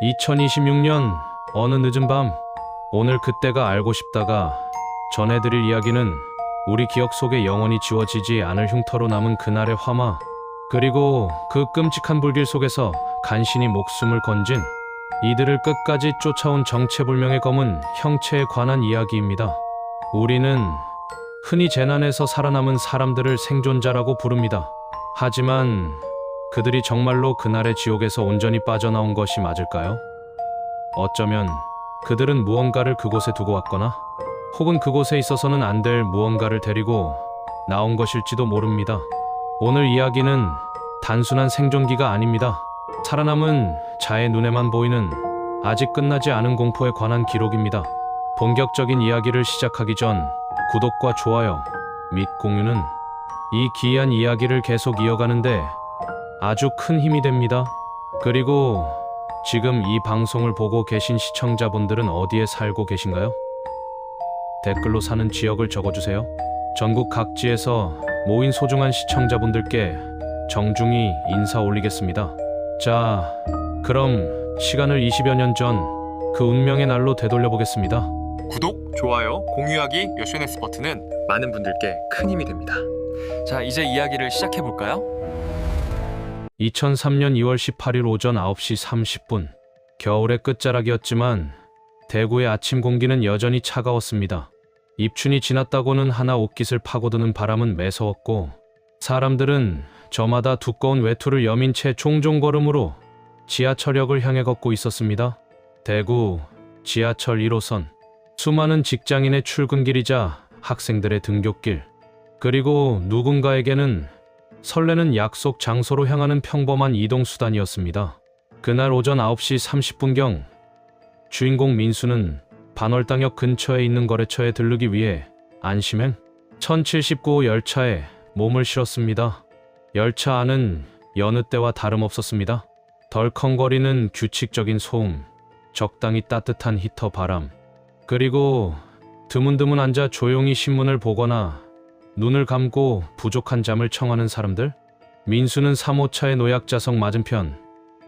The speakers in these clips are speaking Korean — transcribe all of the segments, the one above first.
2026년 어느 늦은 밤, 오늘 그때가 알고 싶다가 전해드릴 이야기는 우리 기억 속에 영원히 지워지지 않을 흉터로 남은 그날의 화마, 그리고 그 끔찍한 불길 속에서 간신히 목숨을 건진 이들을 끝까지 쫓아온 정체불명의 검은 형체에 관한 이야기입니다. 우리는 흔히 재난에서 살아남은 사람들을 생존자라고 부릅니다. 하지만 그들이 정말로 그날의 지옥에서 온전히 빠져나온 것이 맞을까요? 어쩌면 그들은 무언가를 그곳에 두고 왔거나 혹은 그곳에 있어서는 안 될 무언가를 데리고 나온 것일지도 모릅니다. 오늘 이야기는 단순한 생존기가 아닙니다. 살아남은 자의 눈에만 보이는 아직 끝나지 않은 공포에 관한 기록입니다. 본격적인 이야기를 시작하기 전 구독과 좋아요 및 공유는 이 기이한 이야기를 계속 이어가는데 아주 큰 힘이 됩니다. 그리고 지금 이 방송을 보고 계신 시청자분들은 어디에 살고 계신가요? 댓글로 사는 지역을 적어주세요. 전국 각지에서 모인 소중한 시청자분들께 정중히 인사 올리겠습니다. 자, 그럼 시간을 20여 년 전 그 운명의 날로 되돌려 보겠습니다. 구독, 좋아요, 공유하기, SNS 버튼은 많은 분들께 큰 힘이 됩니다. 자, 이제 이야기를 시작해볼까요? 2003년 2월 18일 오전 9시 30분. 겨울의 끝자락이었지만 대구의 아침 공기는 여전히 차가웠습니다. 입춘이 지났다고는 하나 옷깃을 파고드는 바람은 매서웠고 사람들은 저마다 두꺼운 외투를 여민 채 종종 걸음으로 지하철역을 향해 걷고 있었습니다. 대구 지하철 1호선. 수많은 직장인의 출근길이자 학생들의 등굣길, 그리고 누군가에게는 설레는 약속 장소로 향하는 평범한 이동수단이었습니다. 그날 오전 9시 30분경 주인공 민수는 반월당역 근처에 있는 거래처에 들르기 위해 안심행 1079호 열차에 몸을 실었습니다. 열차 안은 여느 때와 다름없었습니다. 덜컹거리는 규칙적인 소음, 적당히 따뜻한 히터 바람, 그리고 드문드문 앉아 조용히 신문을 보거나 눈을 감고 부족한 잠을 청하는 사람들. 민수는 3호차의 노약자석 맞은편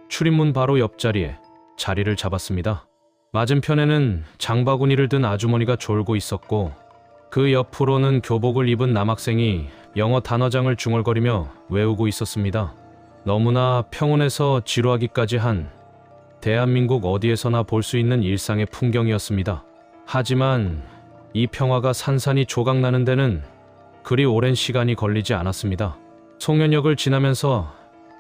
출입문 바로 옆자리에 자리를 잡았습니다. 맞은편에는 장바구니를 든 아주머니가 졸고 있었고 그 옆으로는 교복을 입은 남학생이 영어 단어장을 중얼거리며 외우고 있었습니다. 너무나 평온해서 지루하기까지 한 대한민국 어디에서나 볼 수 있는 일상의 풍경이었습니다. 하지만 이 평화가 산산이 조각나는 데는 그리 오랜 시간이 걸리지 않았습니다. 송년역을 지나면서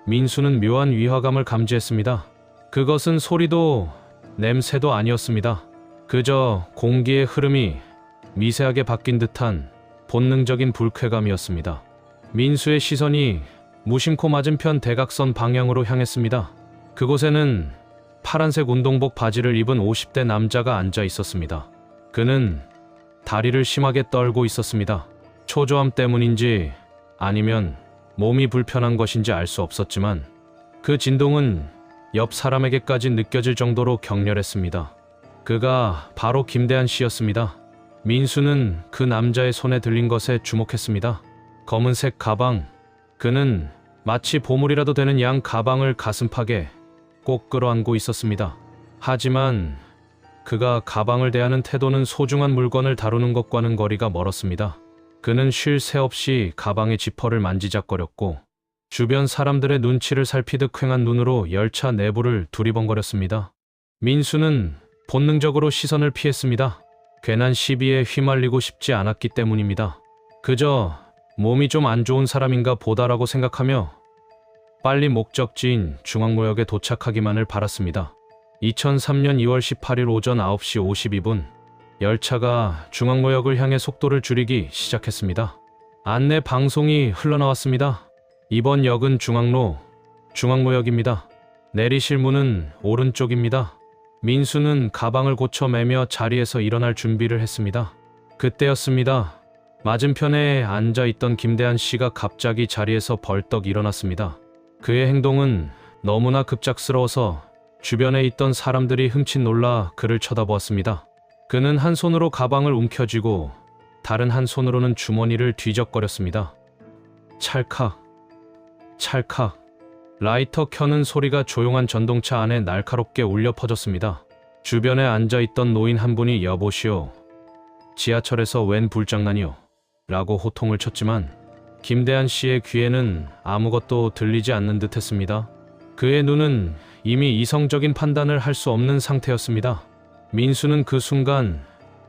민수는 묘한 위화감을 감지했습니다. 그것은 소리도 냄새도 아니었습니다. 그저 공기의 흐름이 미세하게 바뀐 듯한 본능적인 불쾌감이었습니다. 민수의 시선이 무심코 맞은편 대각선 방향으로 향했습니다. 그곳에는 파란색 운동복 바지를 입은 50대 남자가 앉아 있었습니다. 그는 다리를 심하게 떨고 있었습니다. 초조함 때문인지 아니면 몸이 불편한 것인지 알 수 없었지만 그 진동은 옆 사람에게까지 느껴질 정도로 격렬했습니다. 그가 바로 김대한 씨였습니다. 민수는 그 남자의 손에 들린 것에 주목했습니다. 검은색 가방. 그는 마치 보물이라도 되는 양 가방을 가슴팍에 꼭 끌어안고 있었습니다. 하지만 그가 가방을 대하는 태도는 소중한 물건을 다루는 것과는 거리가 멀었습니다. 그는 쉴 새 없이 가방의 지퍼를 만지작거렸고 주변 사람들의 눈치를 살피듯 퀭한 눈으로 열차 내부를 두리번거렸습니다. 민수는 본능적으로 시선을 피했습니다. 괜한 시비에 휘말리고 싶지 않았기 때문입니다. 그저 몸이 좀 안 좋은 사람인가 보다라고 생각하며 빨리 목적지인 중앙로역에 도착하기만을 바랐습니다. 2003년 2월 18일 오전 9시 52분. 열차가 중앙로역을 향해 속도를 줄이기 시작했습니다. 안내 방송이 흘러나왔습니다. 이번 역은 중앙로역입니다. 내리실 문은 오른쪽입니다. 민수는 가방을 고쳐 매며 자리에서 일어날 준비를 했습니다. 그때였습니다. 맞은편에 앉아있던 김대한 씨가 갑자기 자리에서 벌떡 일어났습니다. 그의 행동은 너무나 급작스러워서 주변에 있던 사람들이 흠칫 놀라 그를 쳐다보았습니다. 그는 한 손으로 가방을 움켜쥐고 다른 한 손으로는 주머니를 뒤적거렸습니다. 찰칵, 찰칵. 라이터 켜는 소리가 조용한 전동차 안에 날카롭게 울려 퍼졌습니다. 주변에 앉아있던 노인 한 분이 여보시오. 지하철에서 웬 불장난이오? 라고 호통을 쳤지만 김대한 씨의 귀에는 아무것도 들리지 않는 듯 했습니다. 그의 눈은 이미 이성적인 판단을 할 수 없는 상태였습니다. 민수는 그 순간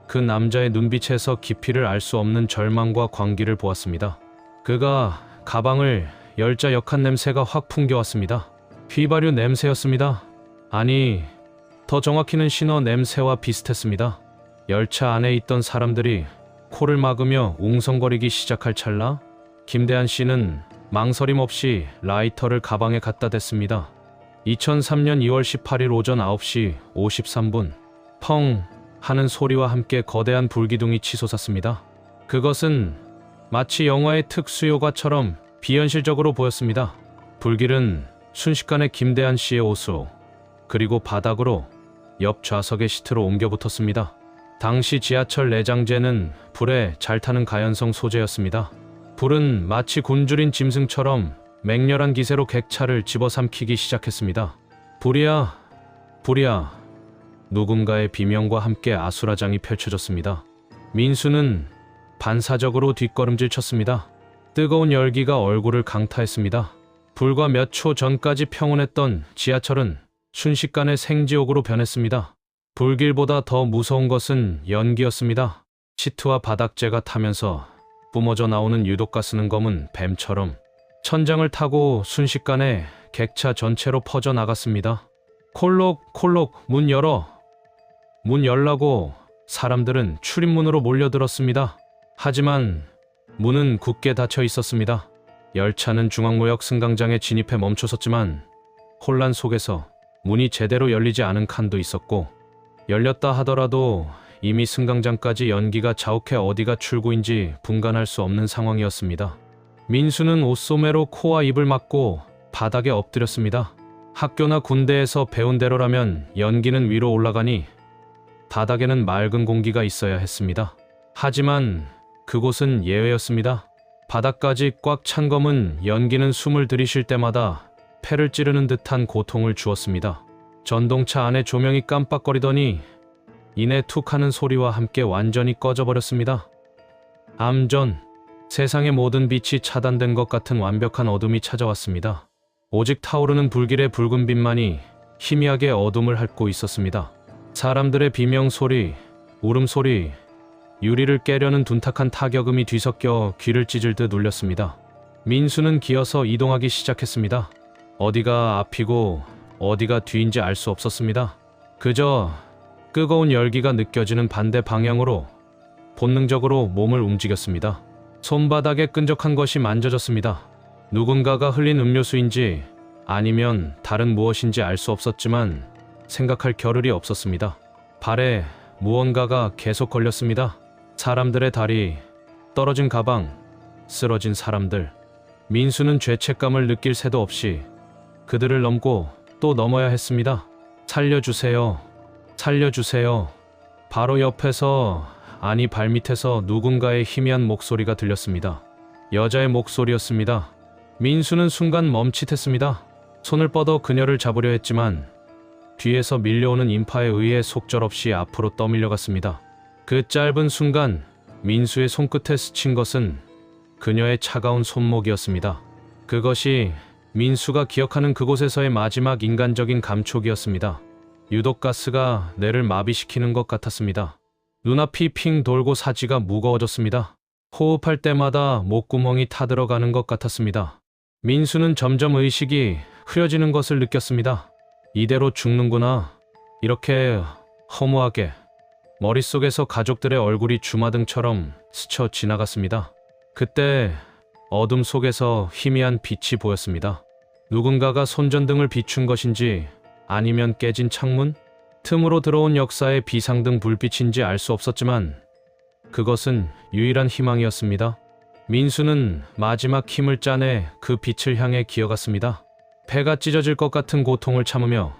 그 남자의 눈빛에서 깊이를 알 수 없는 절망과 광기를 보았습니다. 그가 가방을 열자 역한 냄새가 확 풍겨왔습니다. 휘발유 냄새였습니다. 아니, 더 정확히는 신어 냄새와 비슷했습니다. 열차 안에 있던 사람들이 코를 막으며 웅성거리기 시작할 찰나 김대한 씨는 망설임 없이 라이터를 가방에 갖다 댔습니다. 2003년 2월 18일 오전 9시 53분 펑 하는 소리와 함께 거대한 불기둥이 치솟았습니다. 그것은 마치 영화의 특수효과처럼 비현실적으로 보였습니다. 불길은 순식간에 김대한 씨의 옷으로 그리고 바닥으로 옆 좌석의 시트로 옮겨 붙었습니다. 당시 지하철 내장재는 불에 잘 타는 가연성 소재였습니다. 불은 마치 굶주린 짐승처럼 맹렬한 기세로 객차를 집어삼키기 시작했습니다. 불이야, 불이야. 누군가의 비명과 함께 아수라장이 펼쳐졌습니다. 민수는 반사적으로 뒷걸음질 쳤습니다. 뜨거운 열기가 얼굴을 강타했습니다. 불과 몇 초 전까지 평온했던 지하철은 순식간에 생지옥으로 변했습니다. 불길보다 더 무서운 것은 연기였습니다. 시트와 바닥재가 타면서 뿜어져 나오는 유독가스는 검은 뱀처럼 천장을 타고 순식간에 객차 전체로 퍼져나갔습니다. 콜록 문 열어. 문 열라고. 사람들은 출입문으로 몰려들었습니다. 하지만 문은 굳게 닫혀 있었습니다. 열차는 중앙무역 승강장에 진입해 멈춰섰지만 혼란 속에서 문이 제대로 열리지 않은 칸도 있었고 열렸다 하더라도 이미 승강장까지 연기가 자욱해 어디가 출구인지 분간할 수 없는 상황이었습니다. 민수는 옷소매로 코와 입을 막고 바닥에 엎드렸습니다. 학교나 군대에서 배운 대로라면 연기는 위로 올라가니 바닥에는 맑은 공기가 있어야 했습니다. 하지만 그곳은 예외였습니다. 바닥까지 꽉 찬 검은 연기는 숨을 들이쉴 때마다 폐를 찌르는 듯한 고통을 주었습니다. 전동차 안의 조명이 깜빡거리더니 이내 툭 하는 소리와 함께 완전히 꺼져버렸습니다. 암전, 세상의 모든 빛이 차단된 것 같은 완벽한 어둠이 찾아왔습니다. 오직 타오르는 불길의 붉은 빛만이 희미하게 어둠을 핥고 있었습니다. 사람들의 비명소리, 울음소리, 유리를 깨려는 둔탁한 타격음이 뒤섞여 귀를 찢을 듯 울렸습니다. 민수는 기어서 이동하기 시작했습니다. 어디가 앞이고 어디가 뒤인지 알 수 없었습니다. 그저 뜨거운 열기가 느껴지는 반대 방향으로 본능적으로 몸을 움직였습니다. 손바닥에 끈적한 것이 만져졌습니다. 누군가가 흘린 음료수인지 아니면 다른 무엇인지 알 수 없었지만 생각할 겨를이 없었습니다. 발에 무언가가 계속 걸렸습니다. 사람들의 다리, 떨어진 가방, 쓰러진 사람들. 민수는 죄책감을 느낄 새도 없이 그들을 넘고 또 넘어야 했습니다. 살려주세요. 살려주세요. 바로 옆에서, 아니 발밑에서 누군가의 희미한 목소리가 들렸습니다. 여자의 목소리였습니다. 민수는 순간 멈칫했습니다. 손을 뻗어 그녀를 잡으려 했지만 뒤에서 밀려오는 인파에 의해 속절없이 앞으로 떠밀려갔습니다. 그 짧은 순간 민수의 손끝에 스친 것은 그녀의 차가운 손목이었습니다. 그것이 민수가 기억하는 그곳에서의 마지막 인간적인 감촉이었습니다. 유독가스가 뇌를 마비시키는 것 같았습니다. 눈앞이 핑 돌고 사지가 무거워졌습니다. 호흡할 때마다 목구멍이 타들어가는 것 같았습니다. 민수는 점점 의식이 흐려지는 것을 느꼈습니다. 이대로 죽는구나. 이렇게 허무하게. 머릿속에서 가족들의 얼굴이 주마등처럼 스쳐 지나갔습니다. 그때 어둠 속에서 희미한 빛이 보였습니다. 누군가가 손전등을 비춘 것인지 아니면 깨진 창문? 틈으로 들어온 역사의 비상등 불빛인지 알 수 없었지만 그것은 유일한 희망이었습니다. 민수는 마지막 힘을 짜내 그 빛을 향해 기어갔습니다. 배가 찢어질 것 같은 고통을 참으며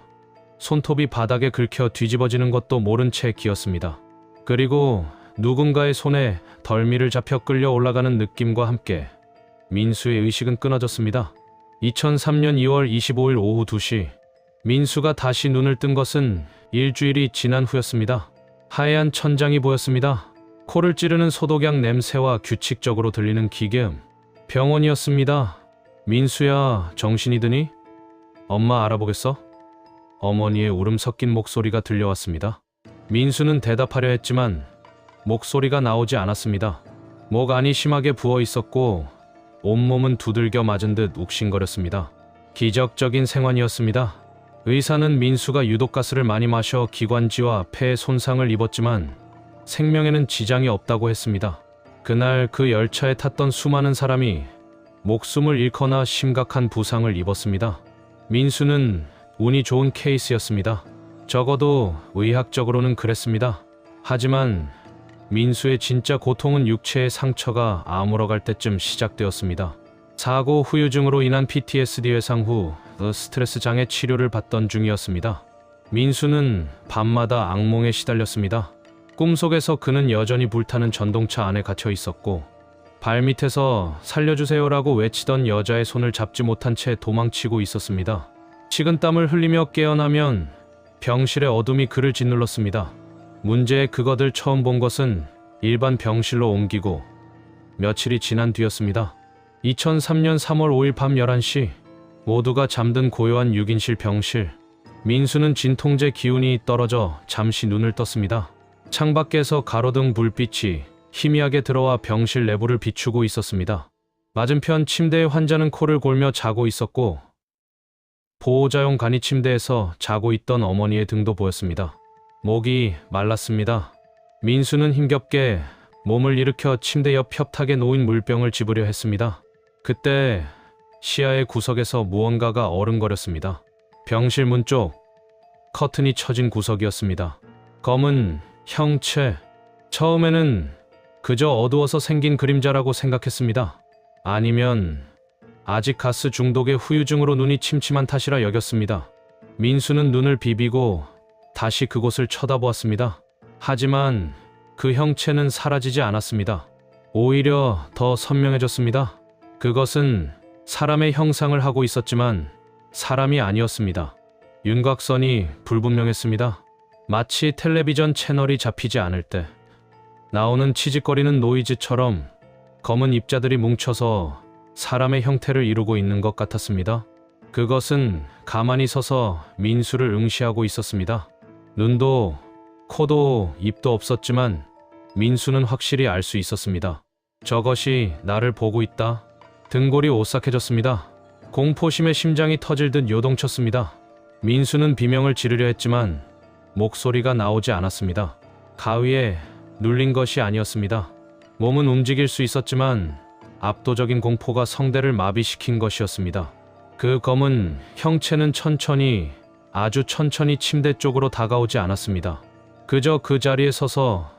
손톱이 바닥에 긁혀 뒤집어지는 것도 모른 채 기었습니다. 그리고 누군가의 손에 덜미를 잡혀 끌려 올라가는 느낌과 함께 민수의 의식은 끊어졌습니다. 2003년 2월 25일 오후 2시, 민수가 다시 눈을 뜬 것은 일주일이 지난 후였습니다. 하얀 천장이 보였습니다. 코를 찌르는 소독약 냄새와 규칙적으로 들리는 기계음. 병원이었습니다. 민수야, 정신이 드니? 엄마 알아보겠어? 어머니의 울음 섞인 목소리가 들려왔습니다. 민수는 대답하려 했지만 목소리가 나오지 않았습니다. 목 안이 심하게 부어 있었고 온몸은 두들겨 맞은 듯 욱신거렸습니다. 기적적인 생환이었습니다. 의사는 민수가 유독가스를 많이 마셔 기관지와 폐에 손상을 입었지만 생명에는 지장이 없다고 했습니다. 그날 그 열차에 탔던 수많은 사람이 목숨을 잃거나 심각한 부상을 입었습니다. 민수는 운이 좋은 케이스였습니다. 적어도 의학적으로는 그랬습니다. 하지만 민수의 진짜 고통은 육체의 상처가 아물어갈 때쯤 시작되었습니다. 사고 후유증으로 인한 PTSD 회상 후 스트레스 장애 치료를 받던 중이었습니다. 민수는 밤마다 악몽에 시달렸습니다. 꿈속에서 그는 여전히 불타는 전동차 안에 갇혀 있었고 발밑에서 살려주세요라고 외치던 여자의 손을 잡지 못한 채 도망치고 있었습니다. 식은땀을 흘리며 깨어나면 병실의 어둠이 그를 짓눌렀습니다. 문제의 그것을 처음 본 것은 일반 병실로 옮기고 며칠이 지난 뒤였습니다. 2003년 3월 5일 밤 11시, 모두가 잠든 고요한 6인실 병실. 민수는 진통제 기운이 떨어져 잠시 눈을 떴습니다. 창밖에서 가로등 불빛이 희미하게 들어와 병실 내부를 비추고 있었습니다. 맞은편 침대의 환자는 코를 골며 자고 있었고 보호자용 간이 침대에서 자고 있던 어머니의 등도 보였습니다. 목이 말랐습니다. 민수는 힘겹게 몸을 일으켜 침대 옆 협탁에 놓인 물병을 집으려 했습니다. 그때 시야의 구석에서 무언가가 어른거렸습니다. 병실 문 쪽 커튼이 쳐진 구석이었습니다. 검은 형체. 처음에는 그저 어두워서 생긴 그림자라고 생각했습니다. 아니면 아직 가스 중독의 후유증으로 눈이 침침한 탓이라 여겼습니다. 민수는 눈을 비비고 다시 그곳을 쳐다보았습니다. 하지만 그 형체는 사라지지 않았습니다. 오히려 더 선명해졌습니다. 그것은 사람의 형상을 하고 있었지만 사람이 아니었습니다. 윤곽선이 불분명했습니다. 마치 텔레비전 채널이 잡히지 않을 때 나오는 치직거리는 노이즈처럼 검은 입자들이 뭉쳐서 사람의 형태를 이루고 있는 것 같았습니다. 그것은 가만히 서서 민수를 응시하고 있었습니다. 눈도 코도 입도 없었지만 민수는 확실히 알 수 있었습니다. 저것이 나를 보고 있다. 등골이 오싹해졌습니다. 공포심에 심장이 터질 듯 요동쳤습니다. 민수는 비명을 지르려 했지만 목소리가 나오지 않았습니다. 가위에 눌린 것이 아니었습니다. 몸은 움직일 수 있었지만 압도적인 공포가 성대를 마비시킨 것이었습니다. 그 검은 형체는 천천히, 아주 천천히 침대 쪽으로 다가오지 않았습니다. 그저 그 자리에 서서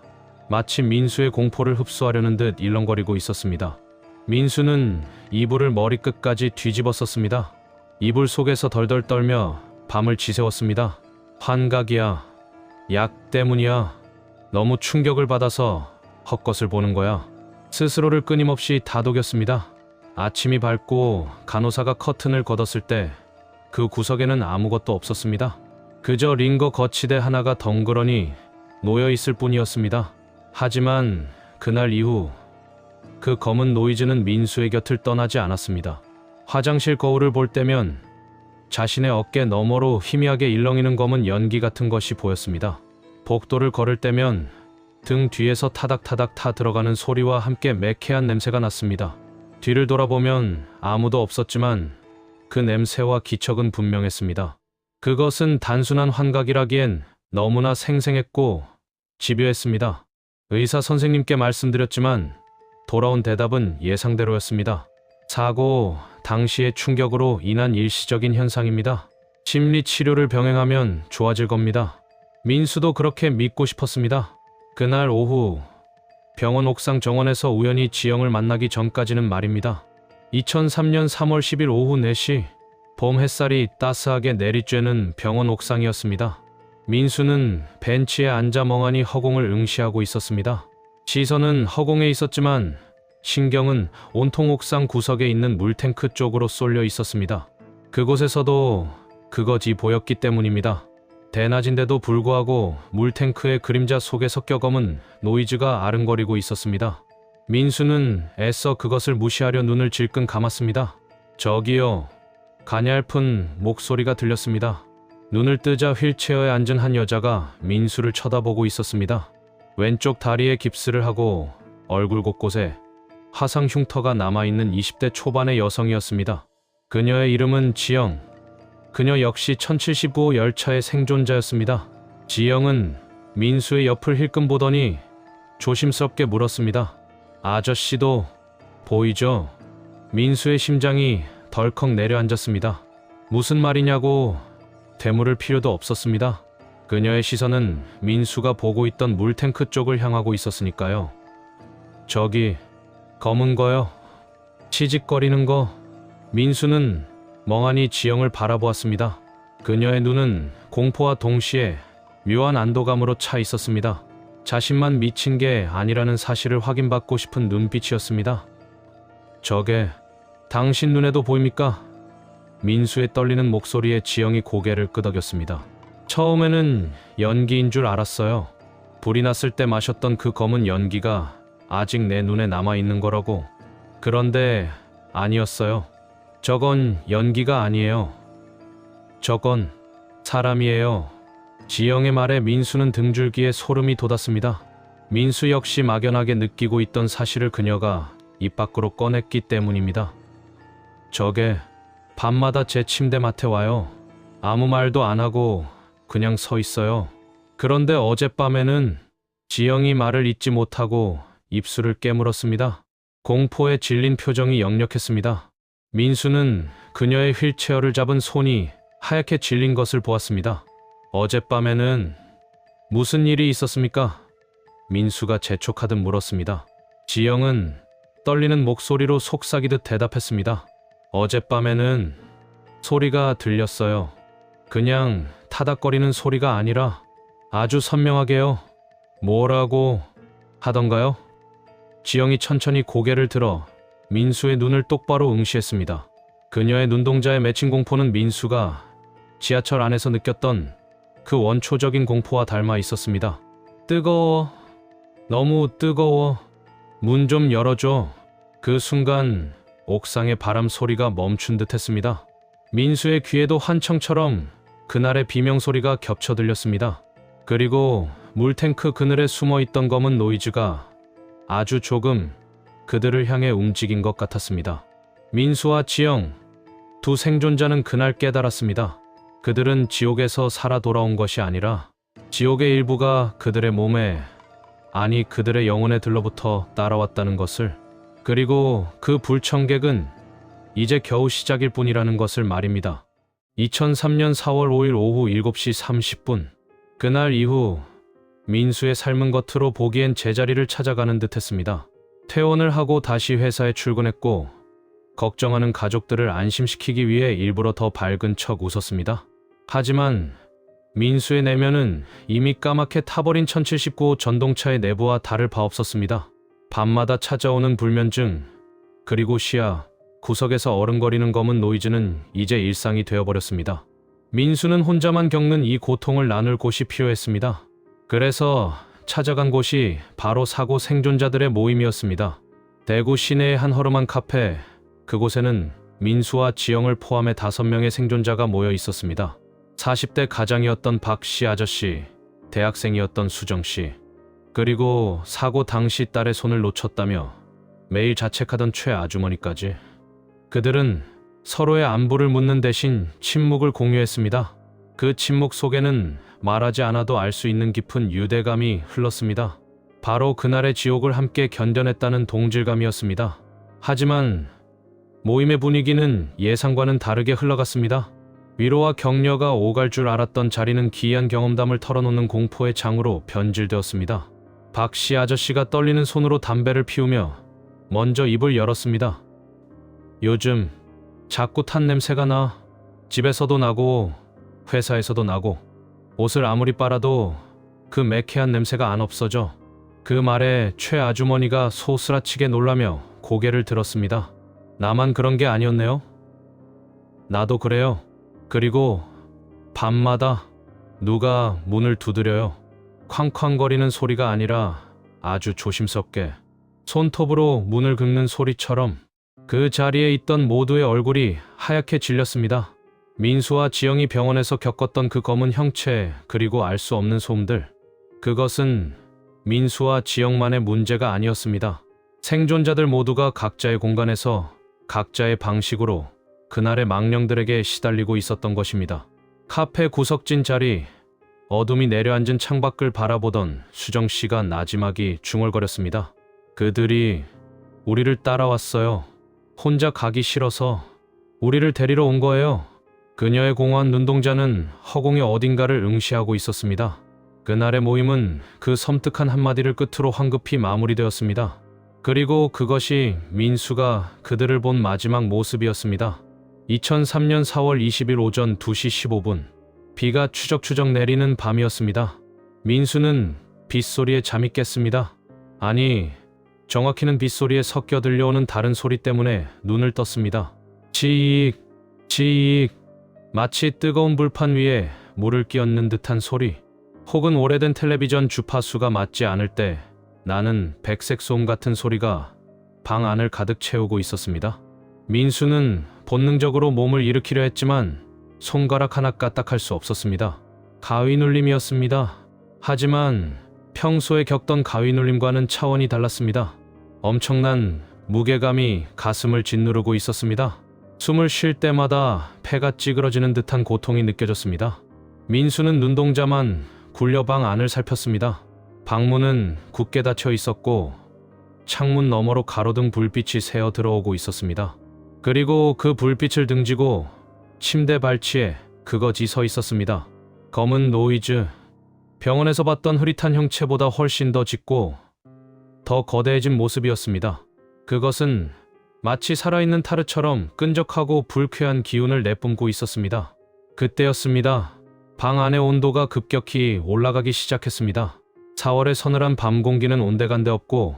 마치 민수의 공포를 흡수하려는 듯 일렁거리고 있었습니다. 민수는 이불을 머리끝까지 뒤집었었습니다. 이불 속에서 덜덜 떨며 밤을 지새웠습니다. 환각이야. 약 때문이야. 너무 충격을 받아서 헛것을 보는 거야. 스스로를 끊임없이 다독였습니다. 아침이 밝고 간호사가 커튼을 걷었을 때 그 구석에는 아무것도 없었습니다. 그저 링거 거치대 하나가 덩그러니 놓여있을 뿐이었습니다. 하지만 그날 이후 그 검은 노이즈는 민수의 곁을 떠나지 않았습니다. 화장실 거울을 볼 때면 자신의 어깨 너머로 희미하게 일렁이는 검은 연기 같은 것이 보였습니다. 복도를 걸을 때면 등 뒤에서 타닥타닥 타 들어가는 소리와 함께 매캐한 냄새가 났습니다. 뒤를 돌아보면 아무도 없었지만 그 냄새와 기척은 분명했습니다. 그것은 단순한 환각이라기엔 너무나 생생했고 집요했습니다. 의사 선생님께 말씀드렸지만 돌아온 대답은 예상대로였습니다. 사고 당시의 충격으로 인한 일시적인 현상입니다. 심리 치료를 병행하면 좋아질 겁니다. 민수도 그렇게 믿고 싶었습니다. 그날 오후 병원 옥상 정원에서 우연히 지영을 만나기 전까지는 말입니다. 2003년 3월 10일 오후 4시 봄 햇살이 따스하게 내리쬐는 병원 옥상이었습니다. 민수는 벤치에 앉아 멍하니 허공을 응시하고 있었습니다. 시선은 허공에 있었지만 신경은 온통 옥상 구석에 있는 물탱크 쪽으로 쏠려 있었습니다. 그곳에서도 그것이 보였기 때문입니다. 대낮인데도 불구하고 물탱크의 그림자 속에서 껴검은 노이즈가 아른거리고 있었습니다. 민수는 애써 그것을 무시하려 눈을 질끈 감았습니다. 저기요. 가냘픈 목소리가 들렸습니다. 눈을 뜨자 휠체어에 앉은 한 여자가 민수를 쳐다보고 있었습니다. 왼쪽 다리에 깁스를 하고 얼굴 곳곳에 화상 흉터가 남아있는 20대 초반의 여성이었습니다. 그녀의 이름은 지영. 그녀 역시 1075 열차의 생존자였습니다. 지영은 민수의 옆을 힐끔 보더니 조심스럽게 물었습니다. 아저씨도 보이죠? 민수의 심장이 덜컥 내려앉았습니다. 무슨 말이냐고 되물을 필요도 없었습니다. 그녀의 시선은 민수가 보고 있던 물탱크 쪽을 향하고 있었으니까요. 저기 검은 거요. 치직거리는 거. 민수는 멍하니 지영을 바라보았습니다. 그녀의 눈은 공포와 동시에 묘한 안도감으로 차 있었습니다. 자신만 미친 게 아니라는 사실을 확인받고 싶은 눈빛이었습니다. 저게 당신 눈에도 보입니까? 민수의 떨리는 목소리에 지영이 고개를 끄덕였습니다. 처음에는 연기인 줄 알았어요. 불이 났을 때 마셨던 그 검은 연기가 아직 내 눈에 남아있는 거라고. 그런데 아니었어요. 저건 연기가 아니에요. 저건 사람이에요. 지영의 말에 민수는 등줄기에 소름이 돋았습니다. 민수 역시 막연하게 느끼고 있던 사실을 그녀가 입 밖으로 꺼냈기 때문입니다. 저게 밤마다 제 침대 맡에 와요. 아무 말도 안 하고 그냥 서 있어요. 그런데 어젯밤에는 지영이 말을 잇지 못하고 입술을 깨물었습니다. 공포에 질린 표정이 역력했습니다. 민수는 그녀의 휠체어를 잡은 손이 하얗게 질린 것을 보았습니다. 어젯밤에는 무슨 일이 있었습니까? 민수가 재촉하듯 물었습니다. 지영은 떨리는 목소리로 속삭이듯 대답했습니다. 어젯밤에는 소리가 들렸어요. 그냥 타닥거리는 소리가 아니라 아주 선명하게요. 뭐라고 하던가요? 지영이 천천히 고개를 들어 민수의 눈을 똑바로 응시했습니다. 그녀의 눈동자에 맺힌 공포는 민수가 지하철 안에서 느꼈던 그 원초적인 공포와 닮아 있었습니다. 뜨거워. 너무 뜨거워. 문 좀 열어줘. 그 순간 옥상의 바람 소리가 멈춘 듯 했습니다. 민수의 귀에도 환청처럼 그날의 비명소리가 겹쳐 들렸습니다. 그리고 물탱크 그늘에 숨어있던 검은 노이즈가 아주 조금 그들을 향해 움직인 것 같았습니다. 민수와 지영, 두 생존자는 그날 깨달았습니다. 그들은 지옥에서 살아 돌아온 것이 아니라 지옥의 일부가 그들의 몸에, 아니 그들의 영혼에 들러붙어 따라왔다는 것을, 그리고 그 불청객은 이제 겨우 시작일 뿐이라는 것을 말입니다. 2003년 4월 5일 오후 7시 30분. 그날 이후 민수의 삶은 겉으로 보기엔 제자리를 찾아가는 듯했습니다. 퇴원을 하고 다시 회사에 출근했고 걱정하는 가족들을 안심시키기 위해 일부러 더 밝은 척 웃었습니다. 하지만 민수의 내면은 이미 까맣게 타버린 1079 전동차의 내부와 다를 바 없었습니다. 밤마다 찾아오는 불면증, 그리고 시야, 구석에서 어른거리는 검은 노이즈는 이제 일상이 되어버렸습니다. 민수는 혼자만 겪는 이 고통을 나눌 곳이 필요했습니다. 그래서 찾아간 곳이 바로 사고 생존자들의 모임이었습니다. 대구 시내의 한 허름한 카페, 그곳에는 민수와 지영을 포함해 5명의 생존자가 모여 있었습니다. 40대 가장이었던 박씨 아저씨, 대학생이었던 수정씨, 그리고 사고 당시 딸의 손을 놓쳤다며 매일 자책하던 최 아주머니까지. 그들은 서로의 안부를 묻는 대신 침묵을 공유했습니다. 그 침묵 속에는 말하지 않아도 알 수 있는 깊은 유대감이 흘렀습니다. 바로 그날의 지옥을 함께 견뎌냈다는 동질감이었습니다. 하지만 모임의 분위기는 예상과는 다르게 흘러갔습니다. 위로와 격려가 오갈 줄 알았던 자리는 기이한 경험담을 털어놓는 공포의 장으로 변질되었습니다. 박씨 아저씨가 떨리는 손으로 담배를 피우며 먼저 입을 열었습니다. 요즘 자꾸 탄 냄새가 나. 집에서도 나고 회사에서도 나고 옷을 아무리 빨아도 그 매캐한 냄새가 안 없어져. 그 말에 최 아주머니가 소스라치게 놀라며 고개를 들었습니다. 나만 그런 게 아니었네요. 나도 그래요. 그리고 밤마다 누가 문을 두드려요. 쾅쾅거리는 소리가 아니라 아주 조심스럽게 손톱으로 문을 긁는 소리처럼. 그 자리에 있던 모두의 얼굴이 하얗게 질렸습니다. 민수와 지영이 병원에서 겪었던 그 검은 형체, 그리고 알 수 없는 소음들. 그것은 민수와 지영만의 문제가 아니었습니다. 생존자들 모두가 각자의 공간에서 각자의 방식으로 그날의 망령들에게 시달리고 있었던 것입니다. 카페 구석진 자리, 어둠이 내려앉은 창밖을 바라보던 수정씨가 나지막이 중얼거렸습니다. 그들이 우리를 따라왔어요. 혼자 가기 싫어서 우리를 데리러 온 거예요. 그녀의 공허한 눈동자는 허공의 어딘가를 응시하고 있었습니다. 그날의 모임은 그 섬뜩한 한마디를 끝으로 황급히 마무리되었습니다. 그리고 그것이 민수가 그들을 본 마지막 모습이었습니다. 2003년 4월 20일 오전 2시 15분. 비가 추적추적 내리는 밤이었습니다. 민수는 빗소리에 잠이 깼습니다. 아니, 정확히는 빗소리에 섞여 들려오는 다른 소리 때문에 눈을 떴습니다. 지익, 지익. 마치 뜨거운 불판 위에 물을 끼얹는 듯한 소리. 혹은 오래된 텔레비전 주파수가 맞지 않을 때 나는 백색 소음 같은 소리가 방 안을 가득 채우고 있었습니다. 민수는 본능적으로 몸을 일으키려 했지만 손가락 하나 까딱할 수 없었습니다. 가위 눌림이었습니다. 하지만 평소에 겪던 가위 눌림과는 차원이 달랐습니다. 엄청난 무게감이 가슴을 짓누르고 있었습니다. 숨을 쉴 때마다 폐가 찌그러지는 듯한 고통이 느껴졌습니다. 민수는 눈동자만 굴려 방 안을 살폈습니다. 방문은 굳게 닫혀 있었고 창문 너머로 가로등 불빛이 새어 들어오고 있었습니다. 그리고 그 불빛을 등지고 침대 발치에 그것이 서 있었습니다. 검은 노이즈. 병원에서 봤던 흐릿한 형체보다 훨씬 더 짙고 더 거대해진 모습이었습니다. 그것은 마치 살아있는 타르처럼 끈적하고 불쾌한 기운을 내뿜고 있었습니다. 그때였습니다. 방 안의 온도가 급격히 올라가기 시작했습니다. 4월의 서늘한 밤 공기는 온데간데 없고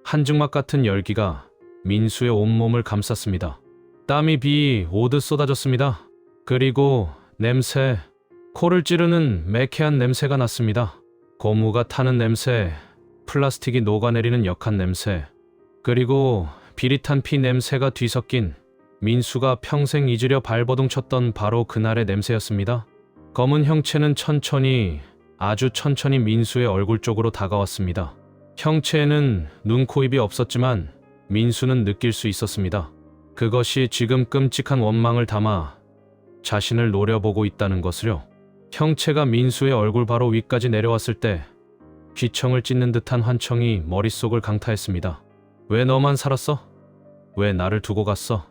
한증막 같은 열기가 민수의 온몸을 감쌌습니다. 땀이 비 오듯 쏟아졌습니다. 그리고 냄새, 코를 찌르는 매캐한 냄새가 났습니다. 고무가 타는 냄새, 플라스틱이 녹아내리는 역한 냄새, 그리고 비릿한 피 냄새가 뒤섞인 민수가 평생 잊으려 발버둥 쳤던 바로 그날의 냄새였습니다. 검은 형체는 천천히, 아주 천천히 민수의 얼굴 쪽으로 다가왔습니다. 형체에는 눈, 코, 입이 없었지만 민수는 느낄 수 있었습니다. 그것이 지금 끔찍한 원망을 담아 자신을 노려보고 있다는 것을요. 형체가 민수의 얼굴 바로 위까지 내려왔을 때 귀청을 찢는 듯한 환청이 머릿속을 강타했습니다. 왜 너만 살았어? 왜 나를 두고 갔어?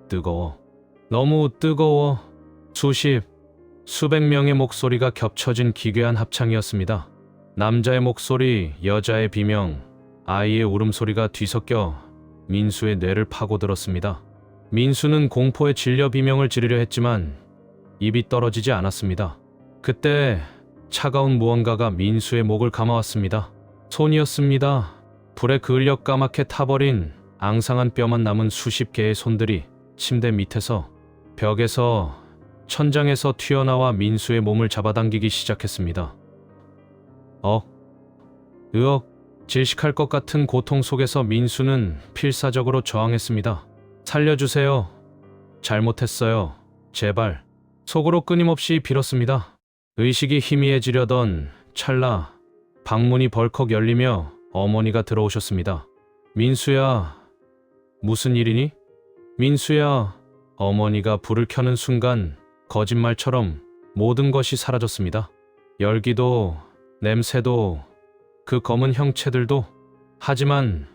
뜨거워. 너무 뜨거워. 수백 명의 목소리가 겹쳐진 기괴한 합창이었습니다. 남자의 목소리, 여자의 비명, 아이의 울음소리가 뒤섞여 민수의 뇌를 파고들었습니다. 민수는 공포에 질려 비명을 지르려 했지만 입이 떨어지지 않았습니다. 그때 차가운 무언가가 민수의 목을 감아왔습니다. 손이었습니다. 불에 그을려 까맣게 타버린 앙상한 뼈만 남은 수십 개의 손들이 침대 밑에서, 벽에서, 천장에서 튀어나와 민수의 몸을 잡아당기기 시작했습니다. 질식할 것 같은 고통 속에서 민수는 필사적으로 저항했습니다. 살려주세요. 잘못했어요. 제발. 속으로 끊임없이 빌었습니다. 의식이 희미해지려던 찰나 방문이 벌컥 열리며 어머니가 들어오셨습니다. 민수야, 무슨 일이니? 민수야. 어머니가 불을 켜는 순간 거짓말처럼 모든 것이 사라졌습니다. 열기도, 냄새도, 그 검은 형체들도. 하지만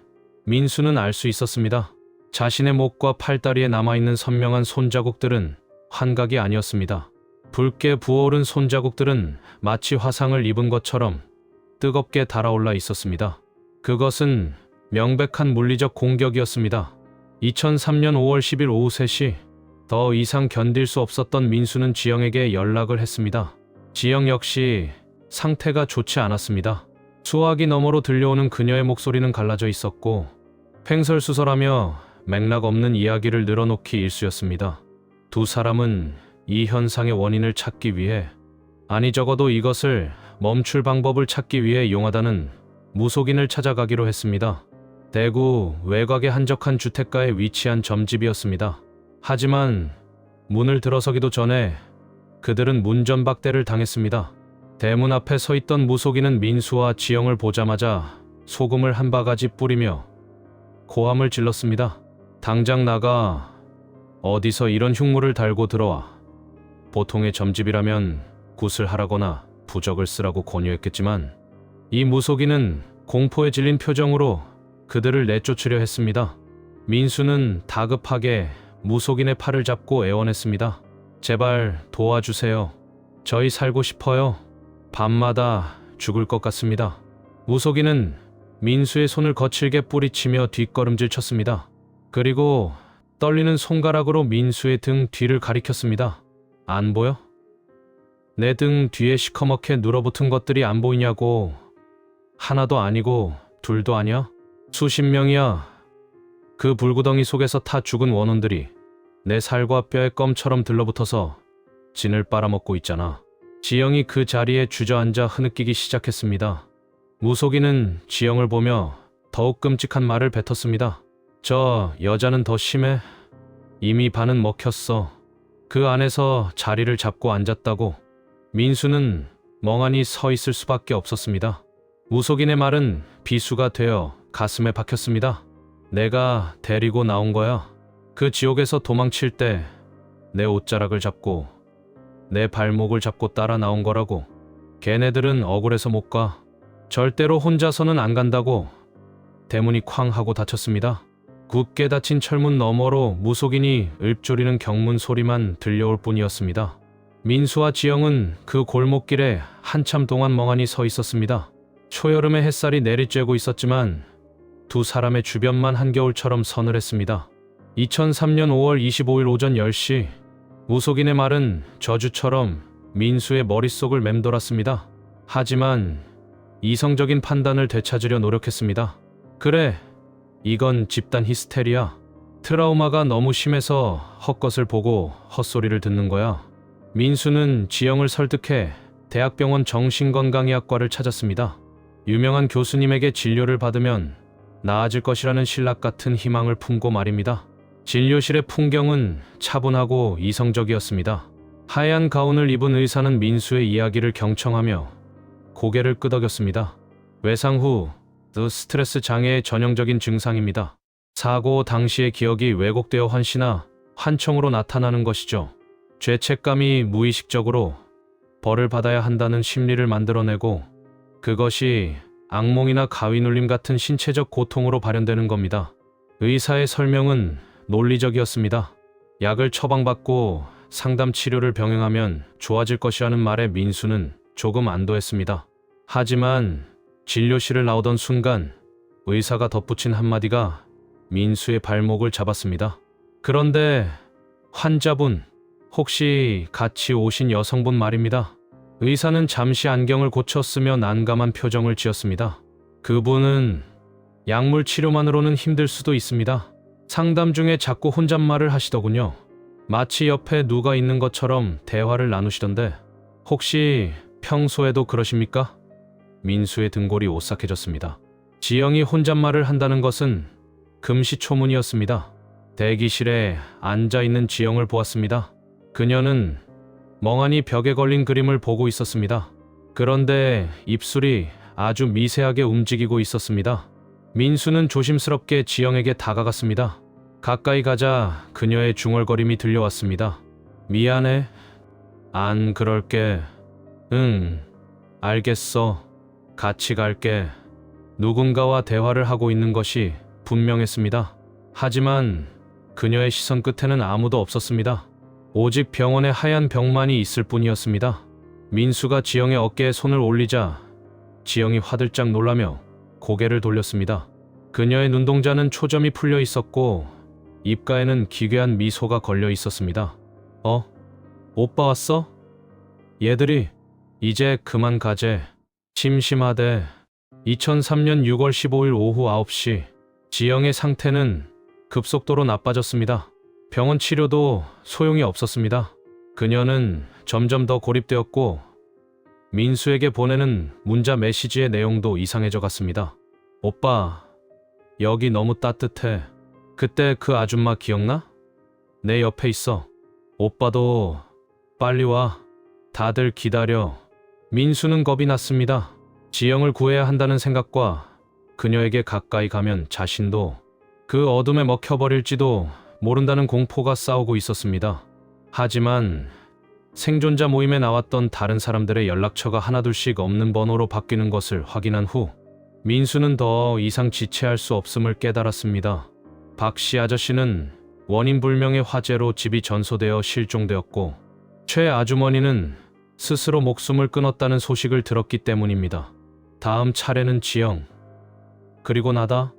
민수는 알 수 있었습니다. 자신의 목과 팔다리에 남아있는 선명한 손자국들은 환각이 아니었습니다. 붉게 부어오른 손자국들은 마치 화상을 입은 것처럼 뜨겁게 달아올라 있었습니다. 그것은 명백한 물리적 공격이었습니다. 2003년 5월 10일 오후 3시, 더 이상 견딜 수 없었던 민수는 지영에게 연락을 했습니다. 지영 역시 상태가 좋지 않았습니다. 수화기 너머로 들려오는 그녀의 목소리는 갈라져 있었고 횡설수설하며 맥락 없는 이야기를 늘어놓기 일쑤였습니다. 두 사람은 이 현상의 원인을 찾기 위해, 아니 적어도 이것을 멈출 방법을 찾기 위해 용하다는 무속인을 찾아가기로 했습니다. 대구 외곽의 한적한 주택가에 위치한 점집이었습니다. 하지만 문을 들어서기도 전에 그들은 문전박대를 당했습니다. 대문 앞에 서 있던 무속인은 민수와 지영을 보자마자 소금을 한 바가지 뿌리며 고함을 질렀습니다. 당장 나가. 어디서 이런 흉물을 달고 들어와. 보통의 점집이라면 굿을 하라거나 부적을 쓰라고 권유했겠지만 이 무속인은 공포에 질린 표정으로 그들을 내쫓으려 했습니다. 민수는 다급하게 무속인의 팔을 잡고 애원했습니다. 제발 도와주세요. 저희 살고 싶어요. 밤마다 죽을 것 같습니다. 무속인은 민수의 손을 거칠게 뿌리치며 뒷걸음질 쳤습니다. 그리고 떨리는 손가락으로 민수의 등 뒤를 가리켰습니다. 안 보여? 내 등 뒤에 시커멓게 눌어붙은 것들이 안 보이냐고. 하나도 아니고 둘도 아니야? 수십 명이야. 그 불구덩이 속에서 타 죽은 원혼들이 내 살과 뼈에 껌처럼 들러붙어서 진을 빨아먹고 있잖아. 지영이 그 자리에 주저앉아 흐느끼기 시작했습니다. 무속인은 지영을 보며 더욱 끔찍한 말을 뱉었습니다. 저 여자는 더 심해. 이미 반은 먹혔어. 그 안에서 자리를 잡고 앉았다고. 민수는 멍하니 서 있을 수밖에 없었습니다. 무속인의 말은 비수가 되어 가슴에 박혔습니다. 내가 데리고 나온 거야. 그 지옥에서 도망칠 때 내 옷자락을 잡고 내 발목을 잡고 따라 나온 거라고. 걔네들은 억울해서 못 가. 절대로 혼자서는 안 간다고. 대문이 쾅 하고 닫혔습니다. 굳게 닫힌 철문 너머로 무속인이 읊조리는 경문 소리만 들려올 뿐이었습니다. 민수와 지영은 그 골목길에 한참 동안 멍하니 서 있었습니다. 초여름의 햇살이 내리쬐고 있었지만 두 사람의 주변만 한겨울처럼 서늘했습니다. 2003년 5월 25일 오전 10시, 무속인의 말은 저주처럼 민수의 머릿속을 맴돌았습니다. 하지만 이성적인 판단을 되찾으려 노력했습니다. 그래, 이건 집단 히스테리야. 트라우마가 너무 심해서 헛것을 보고 헛소리를 듣는 거야. 민수는 지영을 설득해 대학병원 정신건강의학과를 찾았습니다. 유명한 교수님에게 진료를 받으면 나아질 것이라는 신락 같은 희망을 품고 말입니다. 진료실의 풍경은 차분하고 이성적이었습니다. 하얀 가운을 입은 의사는 민수의 이야기를 경청하며 고개를 끄덕였습니다. 외상 후 스트레스 장애의 전형적인 증상입니다. 사고 당시의 기억이 왜곡되어 환시나 환청으로 나타나는 것이죠. 죄책감이 무의식적으로 벌을 받아야 한다는 심리를 만들어내고 그것이 악몽이나 가위눌림 같은 신체적 고통으로 발현되는 겁니다. 의사의 설명은 논리적이었습니다. 약을 처방받고 상담 치료를 병행하면 좋아질 것이라는 말에 민수는 조금 안도했습니다. 하지만 진료실을 나오던 순간 의사가 덧붙인 한마디가 민수의 발목을 잡았습니다. 그런데 환자분, 혹시 같이 오신 여성분 말입니다. 의사는 잠시 안경을 고쳐 쓰며 난감한 표정을 지었습니다. 그분은 약물 치료만으로는 힘들 수도 있습니다. 상담 중에 자꾸 혼잣말을 하시더군요. 마치 옆에 누가 있는 것처럼 대화를 나누시던데 혹시 평소에도 그러십니까? 민수의 등골이 오싹해졌습니다. 지영이 혼잣말을 한다는 것은 금시초문이었습니다. 대기실에 앉아있는 지영을 보았습니다. 그녀는 멍하니 벽에 걸린 그림을 보고 있었습니다. 그런데 입술이 아주 미세하게 움직이고 있었습니다. 민수는 조심스럽게 지영에게 다가갔습니다. 가까이 가자 그녀의 중얼거림이 들려왔습니다. 미안해. 안 그럴게. 응, 알겠어. 같이 갈게. 누군가와 대화를 하고 있는 것이 분명했습니다. 하지만 그녀의 시선 끝에는 아무도 없었습니다. 오직 병원의 하얀 벽만이 있을 뿐이었습니다. 민수가 지영의 어깨에 손을 올리자 지영이 화들짝 놀라며 고개를 돌렸습니다. 그녀의 눈동자는 초점이 풀려 있었고 입가에는 기괴한 미소가 걸려 있었습니다. 오빠 왔어? 얘들이 이제 그만 가재. 심심하대. 2003년 6월 15일 오후 9시 지영의 상태는 급속도로 나빠졌습니다. 병원 치료도 소용이 없었습니다. 그녀는 점점 더 고립되었고 민수에게 보내는 문자 메시지의 내용도 이상해져 갔습니다. 오빠, 여기 너무 따뜻해. 그때 그 아줌마 기억나? 내 옆에 있어. 오빠도 빨리 와. 다들 기다려. 민수는 겁이 났습니다. 지영을 구해야 한다는 생각과 그녀에게 가까이 가면 자신도 그 어둠에 먹혀버릴지도 모른다는 공포가 싸우고 있었습니다. 하지만 생존자 모임에 나왔던 다른 사람들의 연락처가 하나둘씩 없는 번호로 바뀌는 것을 확인한 후 민수는 더 이상 지체할 수 없음을 깨달았습니다. 박씨 아저씨는 원인 불명의 화재로 집이 전소되어 실종되었고 최 아주머니는 스스로 목숨을 끊었다는 소식을 들었기 때문입니다. 다음 차례는 지영. 그리고 나다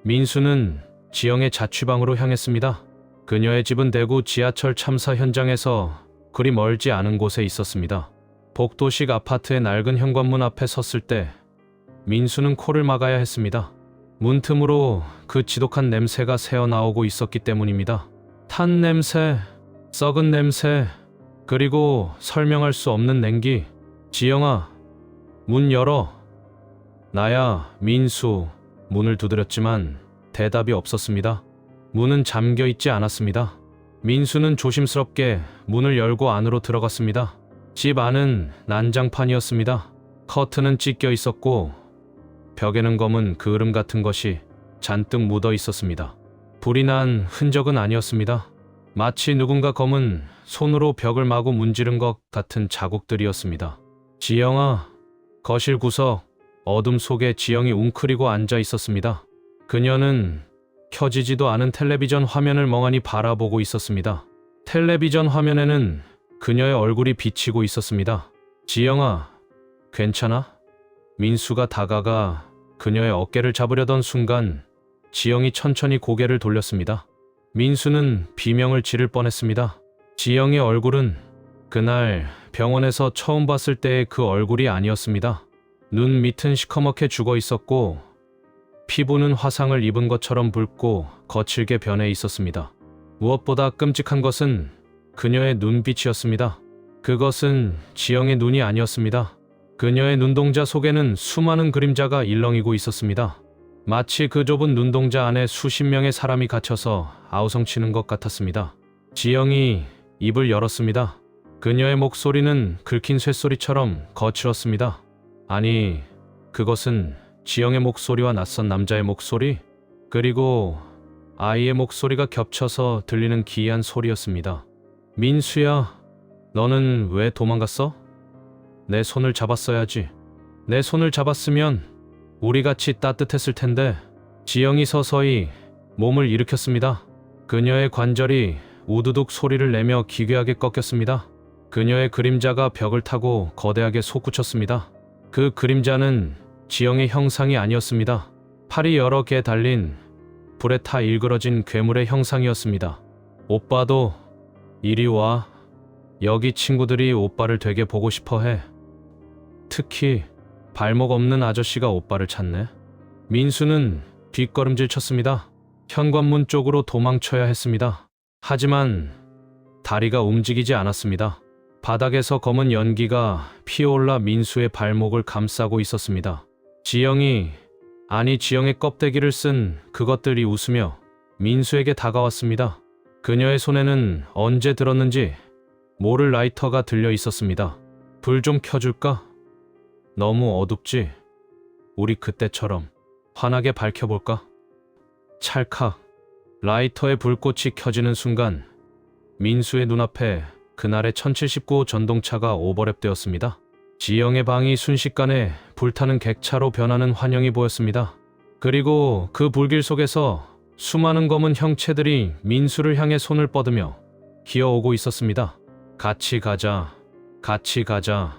민수는 지영의 자취방으로 향했습니다. 그녀의 집은 대구 지하철 참사 현장에서 그리 멀지 않은 곳에 있었습니다. 복도식 아파트의 낡은 현관문 앞에 섰을 때 민수는 코를 막아야 했습니다. 문틈으로 그 지독한 냄새가 새어나오고 있었기 때문입니다. 탄 냄새, 썩은 냄새, 그리고 설명할 수 없는 냉기. 지영아, 문 열어. 나야, 민수. 문을 두드렸지만 대답이 없었습니다. 문은 잠겨 있지 않았습니다. 민수는 조심스럽게 문을 열고 안으로 들어갔습니다. 집 안은 난장판이었습니다. 커튼은 찢겨 있었고 벽에는 검은 그을음 같은 것이 잔뜩 묻어 있었습니다. 불이 난 흔적은 아니었습니다. 마치 누군가 검은 손으로 벽을 마구 문지른 것 같은 자국들이었습니다. 지영아, 거실 구석, 어둠 속에 지영이 웅크리고 앉아 있었습니다. 그녀는 켜지지도 않은 텔레비전 화면을 멍하니 바라보고 있었습니다. 텔레비전 화면에는 그녀의 얼굴이 비치고 있었습니다. 지영아, 괜찮아? 민수가 다가가 그녀의 어깨를 잡으려던 순간 지영이 천천히 고개를 돌렸습니다. 민수는 비명을 지를 뻔했습니다. 지영의 얼굴은 그날 병원에서 처음 봤을 때의 그 얼굴이 아니었습니다. 눈 밑은 시커멓게 죽어 있었고 피부는 화상을 입은 것처럼 붉고 거칠게 변해 있었습니다. 무엇보다 끔찍한 것은 그녀의 눈빛이었습니다. 그것은 지영의 눈이 아니었습니다. 그녀의 눈동자 속에는 수많은 그림자가 일렁이고 있었습니다. 마치 그 좁은 눈동자 안에 수십 명의 사람이 갇혀서 아우성치는 것 같았습니다. 지영이 입을 열었습니다. 그녀의 목소리는 긁힌 쇳소리처럼 거칠었습니다. 아니, 그것은 지영의 목소리와 낯선 남자의 목소리, 그리고 아이의 목소리가 겹쳐서 들리는 기이한 소리였습니다. 민수야, 너는 왜 도망갔어? 내 손을 잡았어야지. 내 손을 잡았으면 우리 같이 따뜻했을 텐데. 지영이 서서히 몸을 일으켰습니다. 그녀의 관절이 우두둑 소리를 내며 기괴하게 꺾였습니다. 그녀의 그림자가 벽을 타고 거대하게 솟구쳤습니다. 그 그림자는 지영의 형상이 아니었습니다. 팔이 여러 개 달린 불에 타 일그러진 괴물의 형상이었습니다. 오빠도 이리 와. 여기 친구들이 오빠를 되게 보고 싶어 해. 특히 발목 없는 아저씨가 오빠를 찾네. 민수는 뒷걸음질 쳤습니다. 현관문 쪽으로 도망쳐야 했습니다. 하지만 다리가 움직이지 않았습니다. 바닥에서 검은 연기가 피어올라 민수의 발목을 감싸고 있었습니다. 지영의 껍데기를 쓴 그것들이 웃으며 민수에게 다가왔습니다. 그녀의 손에는 언제 들었는지 모를 라이터가 들려 있었습니다. 불 좀 켜줄까? 너무 어둡지? 우리 그때처럼 환하게 밝혀볼까? 찰칵. 라이터의 불꽃이 켜지는 순간 민수의 눈앞에 그날의 1079호 전동차가 오버랩되었습니다. 지영의 방이 순식간에 불타는 객차로 변하는 환영이 보였습니다. 그리고 그 불길 속에서 수많은 검은 형체들이 민수를 향해 손을 뻗으며 기어오고 있었습니다. 같이 가자, 같이 가자.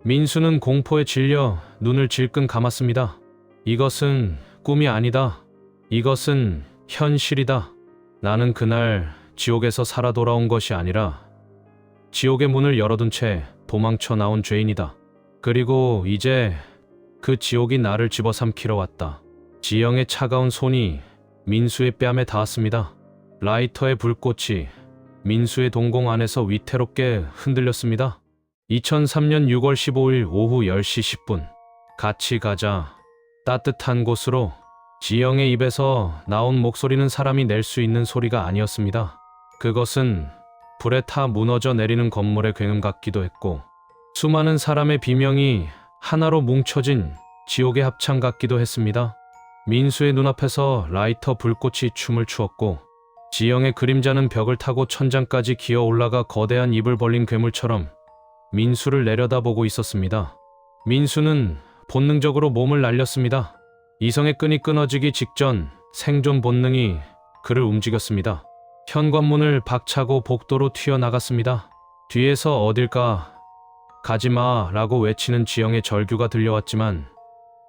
민수는 공포에 질려 눈을 질끈 감았습니다. 이것은 꿈이 아니다. 이것은 현실이다. 나는 그날 지옥에서 살아 돌아온 것이 아니라 지옥의 문을 열어둔 채 도망쳐 나온 죄인이다. 그리고 이제 그 지옥이 나를 집어삼키러 왔다. 지영의 차가운 손이 민수의 뺨에 닿았습니다. 라이터의 불꽃이 민수의 동공 안에서 위태롭게 흔들렸습니다. 2003년 6월 15일 오후 10시 10분. 같이 가자. 따뜻한 곳으로. 지영의 입에서 나온 목소리는 사람이 낼 수 있는 소리가 아니었습니다. 그것은 불에 타 무너져 내리는 건물의 굉음 같기도 했고, 수많은 사람의 비명이 하나로 뭉쳐진 지옥의 합창 같기도 했습니다. 민수의 눈앞에서 라이터 불꽃이 춤을 추었고, 지영의 그림자는 벽을 타고 천장까지 기어 올라가 거대한 입을 벌린 괴물처럼 민수를 내려다보고 있었습니다. 민수는 본능적으로 몸을 날렸습니다. 이성의 끈이 끊어지기 직전 생존 본능이 그를 움직였습니다. 현관문을 박차고 복도로 튀어나갔습니다. 뒤에서 어딜까 가지마 라고 외치는 지영의 절규가 들려왔지만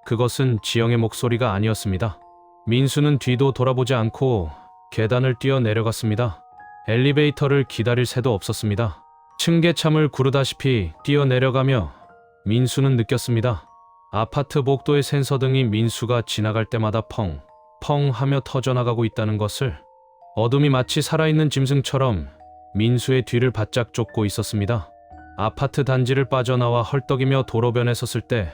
그것은 지영의 목소리가 아니었습니다. 민수는 뒤도 돌아보지 않고 계단을 뛰어 내려갔습니다. 엘리베이터를 기다릴 새도 없었습니다. 층계참을 구르다시피 뛰어 내려가며 민수는 느꼈습니다. 아파트 복도의 센서등이 민수가 지나갈 때마다 펑, 펑 하며 터져나가고 있다는 것을. 어둠이 마치 살아있는 짐승처럼 민수의 뒤를 바짝 쫓고 있었습니다. 아파트 단지를 빠져나와 헐떡이며 도로변에 섰을 때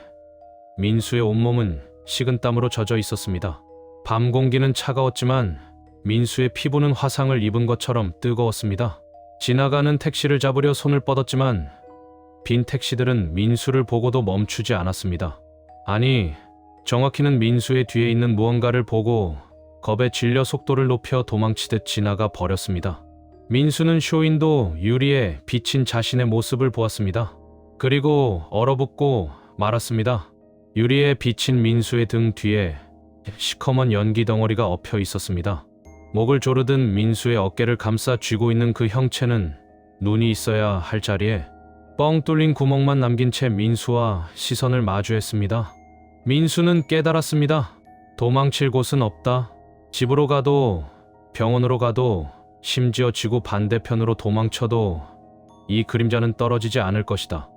민수의 온몸은 식은땀으로 젖어 있었습니다. 밤 공기는 차가웠지만 민수의 피부는 화상을 입은 것처럼 뜨거웠습니다. 지나가는 택시를 잡으려 손을 뻗었지만 빈 택시들은 민수를 보고도 멈추지 않았습니다. 아니, 정확히는 민수의 뒤에 있는 무언가를 보고 겁에 질려 속도를 높여 도망치듯 지나가 버렸습니다. 민수는 쇼윈도 유리에 비친 자신의 모습을 보았습니다. 그리고 얼어붙고 말았습니다. 유리에 비친 민수의 등 뒤에 시커먼 연기 덩어리가 엎여 있었습니다. 목을 조르듯 민수의 어깨를 감싸 쥐고 있는 그 형체는 눈이 있어야 할 자리에 뻥 뚫린 구멍만 남긴 채 민수와 시선을 마주했습니다. 민수는 깨달았습니다. 도망칠 곳은 없다. 집으로 가도 병원으로 가도 심지어 지구 반대편으로 도망쳐도 이 그림자는 떨어지지 않을 것이다.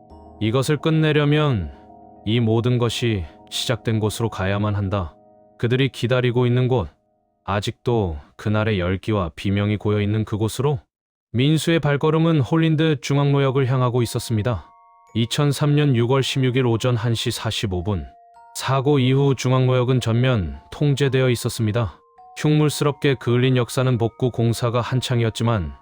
이것을 끝내려면 이 모든 것이 시작된 곳으로 가야만 한다. 그들이 기다리고 있는 곳, 아직도 그날의 열기와 비명이 고여있는 그곳으로. 민수의 발걸음은 홀린 듯 중앙로역을 향하고 있었습니다. 2003년 6월 16일 오전 1시 45분. 사고 이후 중앙로역은 전면 통제되어 있었습니다. 흉물스럽게 그을린 역사는 복구 공사가 한창이었지만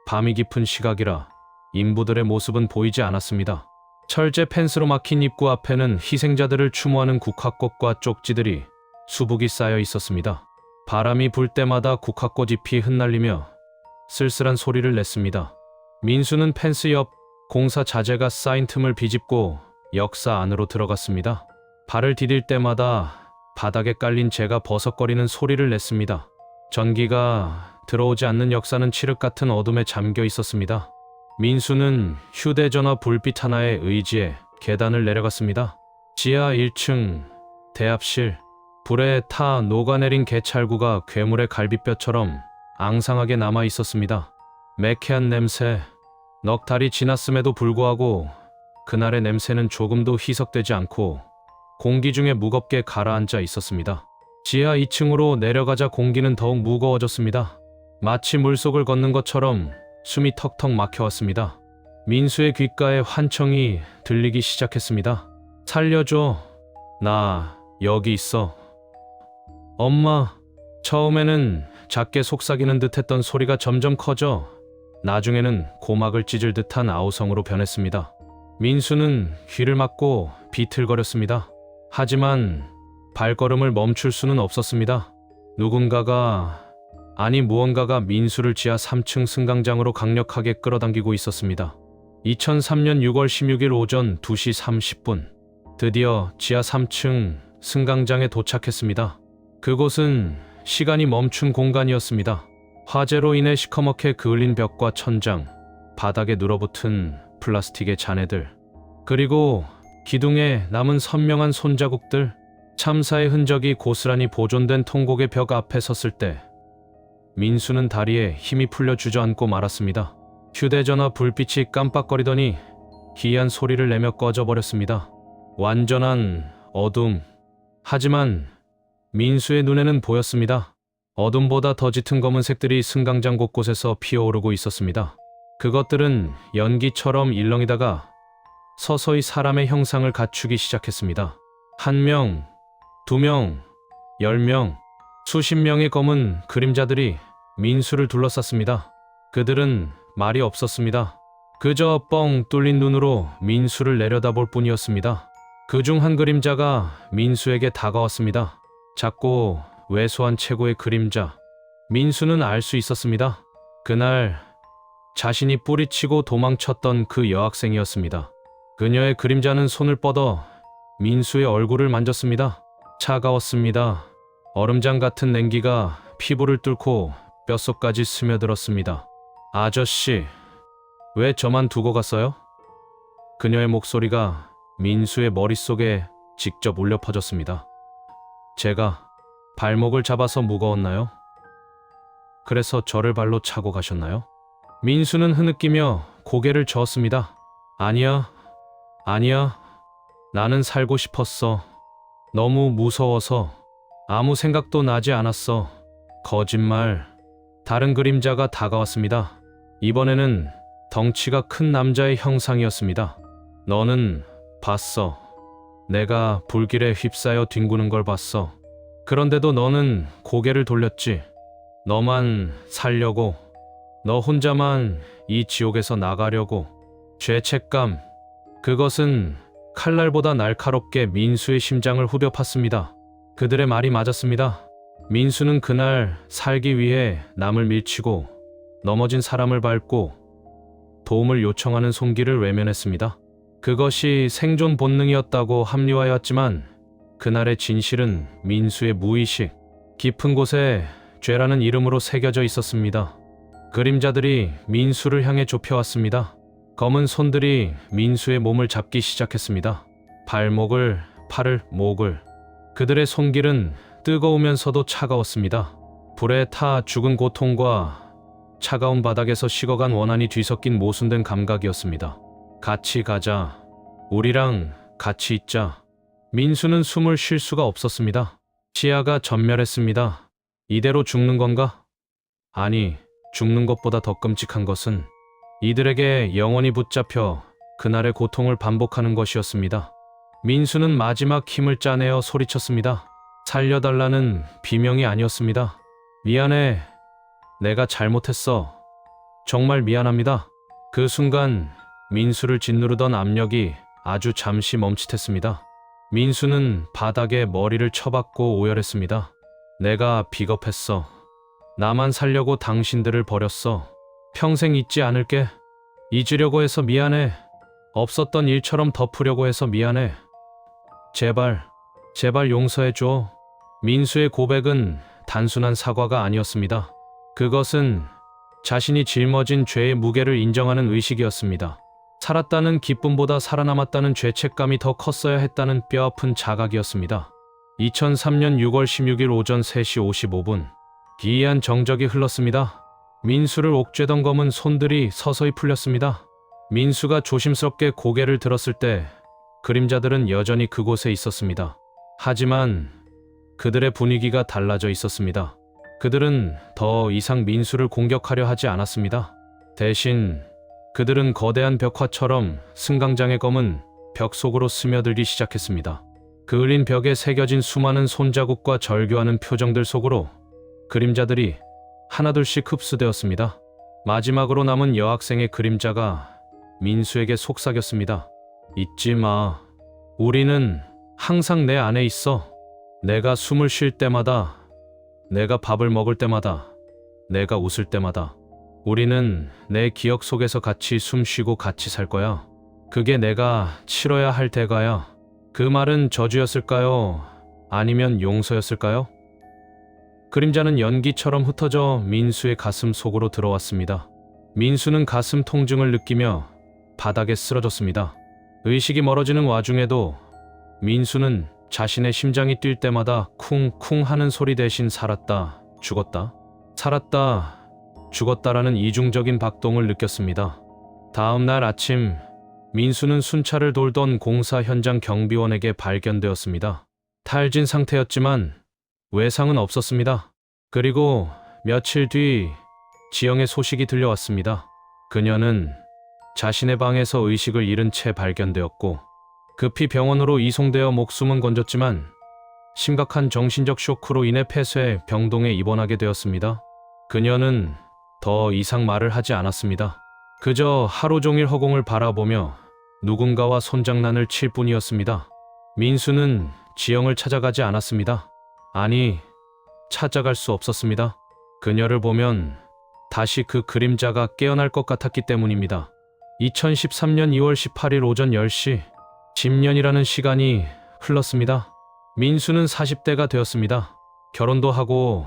밤이 깊은 시각이라 인부들의 모습은 보이지 않았습니다. 철제 펜스로 막힌 입구 앞에는 희생자들을 추모하는 국화꽃과 쪽지들이 수북이 쌓여 있었습니다. 바람이 불 때마다 국화꽃 잎이 흩날리며 쓸쓸한 소리를 냈습니다. 민수는 펜스 옆 공사 자재가 쌓인 틈을 비집고 역사 안으로 들어갔습니다. 발을 디딜 때마다 바닥에 깔린 재가 버석거리는 소리를 냈습니다. 전기가 들어오지 않는 역사는 칠흑 같은 어둠에 잠겨 있었습니다. 민수는 휴대전화 불빛 하나에 의지해 계단을 내려갔습니다. 지하 1층 대합실. 불에 타 녹아내린 개찰구가 괴물의 갈비뼈처럼 앙상하게 남아 있었습니다. 매캐한 냄새. 넉 달이 지났음에도 불구하고 그날의 냄새는 조금도 희석되지 않고 공기 중에 무겁게 가라앉아 있었습니다. 지하 2층으로 내려가자 공기는 더욱 무거워졌습니다. 마치 물속을 걷는 것처럼 숨이 턱턱 막혀왔습니다. 민수의 귓가에 환청이 들리기 시작했습니다. 살려줘. 나 여기 있어. 엄마. 처음에는 작게 속삭이는 듯했던 소리가 점점 커져 나중에는 고막을 찢을 듯한 아우성으로 변했습니다. 민수는 귀를 막고 비틀거렸습니다. 하지만 발걸음을 멈출 수는 없었습니다. 누군가가, 아니 무언가가 민수를 지하 3층 승강장으로 강력하게 끌어당기고 있었습니다. 2003년 6월 16일 오전 2시 30분. 드디어 지하 3층 승강장에 도착했습니다. 그곳은 시간이 멈춘 공간이었습니다. 화재로 인해 시커멓게 그을린 벽과 천장, 바닥에 눌어붙은 플라스틱의 잔해들, 그리고 기둥에 남은 선명한 손자국들, 참사의 흔적이 고스란히 보존된 통곡의 벽 앞에 섰을 때 민수는 다리에 힘이 풀려 주저앉고 말았습니다. 휴대전화 불빛이 깜빡거리더니 기이한 소리를 내며 꺼져버렸습니다. 완전한 어둠. 하지만 민수의 눈에는 보였습니다. 어둠보다 더 짙은 검은색들이 승강장 곳곳에서 피어오르고 있었습니다. 그것들은 연기처럼 일렁이다가 서서히 사람의 형상을 갖추기 시작했습니다. 1명, 2명, 10명, 수십 명의 검은 그림자들이 민수를 둘러쌌습니다. 그들은 말이 없었습니다. 그저 뻥 뚫린 눈으로 민수를 내려다볼 뿐이었습니다. 그중 한 그림자가 민수에게 다가왔습니다. 작고 왜소한 최고의 그림자. 민수는 알 수 있었습니다. 그날 자신이 뿌리치고 도망쳤던 그 여학생이었습니다. 그녀의 그림자는 손을 뻗어 민수의 얼굴을 만졌습니다. 차가웠습니다. 얼음장 같은 냉기가 피부를 뚫고 뼛속까지 스며들었습니다. 아저씨, 왜 저만 두고 갔어요? 그녀의 목소리가 민수의 머릿속에 직접 울려 퍼졌습니다. 제가 발목을 잡아서 무거웠나요? 그래서 저를 발로 차고 가셨나요? 민수는 흐느끼며 고개를 저었습니다. 아니야, 아니야. 나는 살고 싶었어. 너무 무서워서 아무 생각도 나지 않았어. 거짓말. 다른 그림자가 다가왔습니다. 이번에는 덩치가 큰 남자의 형상이었습니다. 너는 봤어. 내가 불길에 휩싸여 뒹구는 걸 봤어. 그런데도 너는 고개를 돌렸지. 너만 살려고. 너 혼자만 이 지옥에서 나가려고. 죄책감. 그것은 칼날보다 날카롭게 민수의 심장을 후벼 팠습니다. 그들의 말이 맞았습니다. 민수는 그날 살기 위해 남을 밀치고 넘어진 사람을 밟고 도움을 요청하는 손길을 외면했습니다. 그것이 생존 본능이었다고 합리화해왔지만 그날의 진실은 민수의 무의식 깊은 곳에 죄라는 이름으로 새겨져 있었습니다. 그림자들이 민수를 향해 좁혀왔습니다. 검은 손들이 민수의 몸을 잡기 시작했습니다. 발목을, 팔을, 목을. 그들의 손길은 뜨거우면서도 차가웠습니다. 불에 타 죽은 고통과 차가운 바닥에서 식어간 원한이 뒤섞인 모순된 감각이었습니다. 같이 가자. 우리랑 같이 있자. 민수는 숨을 쉴 수가 없었습니다. 시야가 전멸했습니다. 이대로 죽는 건가? 아니, 죽는 것보다 더 끔찍한 것은 이들에게 영원히 붙잡혀 그날의 고통을 반복하는 것이었습니다. 민수는 마지막 힘을 짜내어 소리쳤습니다. 살려달라는 비명이 아니었습니다. 미안해. 내가 잘못했어. 정말 미안합니다. 그 순간 민수를 짓누르던 압력이 아주 잠시 멈칫했습니다. 민수는 바닥에 머리를 쳐박고 오열했습니다. 내가 비겁했어. 나만 살려고 당신들을 버렸어. 평생 잊지 않을게. 잊으려고 해서 미안해. 없었던 일처럼 덮으려고 해서 미안해. 제발, 제발 용서해줘. 민수의 고백은 단순한 사과가 아니었습니다. 그것은 자신이 짊어진 죄의 무게를 인정하는 의식이었습니다. 살았다는 기쁨보다 살아남았다는 죄책감이 더 컸어야 했다는 뼈아픈 자각이었습니다. 2003년 6월 16일 오전 3시 55분. 기이한 정적이 흘렀습니다. 민수를 옥죄던 검은 손들이 서서히 풀렸습니다. 민수가 조심스럽게 고개를 들었을 때 그림자들은 여전히 그곳에 있었습니다. 하지만 그들의 분위기가 달라져 있었습니다. 그들은 더 이상 민수를 공격하려 하지 않았습니다. 대신 그들은 거대한 벽화처럼 승강장의 검은 벽 속으로 스며들기 시작했습니다. 그을린 벽에 새겨진 수많은 손자국과 절규하는 표정들 속으로 그림자들이 하나둘씩 흡수되었습니다. 마지막으로 남은 여학생의 그림자가 민수에게 속삭였습니다. 잊지 마. 우리는 항상 내 안에 있어. 내가 숨을 쉴 때마다, 내가 밥을 먹을 때마다, 내가 웃을 때마다. 우리는 내 기억 속에서 같이 숨쉬고 같이 살 거야. 그게 내가 치러야 할 대가야. 그 말은 저주였을까요? 아니면 용서였을까요? 그림자는 연기처럼 흩어져 민수의 가슴 속으로 들어왔습니다. 민수는 가슴 통증을 느끼며 바닥에 쓰러졌습니다. 의식이 멀어지는 와중에도 민수는 자신의 심장이 뛸 때마다 쿵쿵 하는 소리 대신 살았다, 죽었다, 살았다, 죽었다라는 이중적인 박동을 느꼈습니다. 다음 날 아침, 민수는 순찰을 돌던 공사 현장 경비원에게 발견되었습니다. 탈진 상태였지만 외상은 없었습니다. 그리고 며칠 뒤 지영의 소식이 들려왔습니다. 그녀는 자신의 방에서 의식을 잃은 채 발견되었고 급히 병원으로 이송되어 목숨은 건졌지만 심각한 정신적 쇼크로 인해 폐쇄 병동에 입원하게 되었습니다. 그녀는 더 이상 말을 하지 않았습니다. 그저 하루 종일 허공을 바라보며 누군가와 손장난을 칠 뿐이었습니다. 민수는 지영을 찾아가지 않았습니다. 아니, 찾아갈 수 없었습니다. 그녀를 보면 다시 그 그림자가 깨어날 것 같았기 때문입니다. 2013년 2월 18일 오전 10시, 10년이라는 시간이 흘렀습니다. 민수는 40대가 되었습니다. 결혼도 하고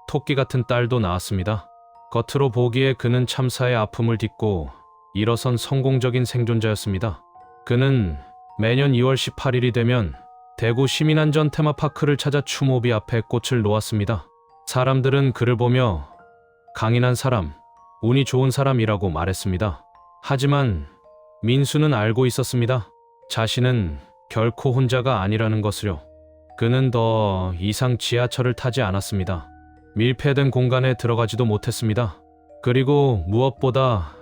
토끼 같은 딸도 낳았습니다. 겉으로 보기에 그는 참사의 아픔을 딛고 일어선 성공적인 생존자였습니다. 그는 매년 2월 18일이 되면 대구 시민안전 테마파크를 찾아 추모비 앞에 꽃을 놓았습니다. 사람들은 그를 보며 강인한 사람, 운이 좋은 사람이라고 말했습니다. 하지만 민수는 알고 있었습니다. 자신은 결코 혼자가 아니라는 것을요. 그는 더 이상 지하철을 타지 않았습니다. 밀폐된 공간에 들어가지도 못했습니다. 그리고 무엇보다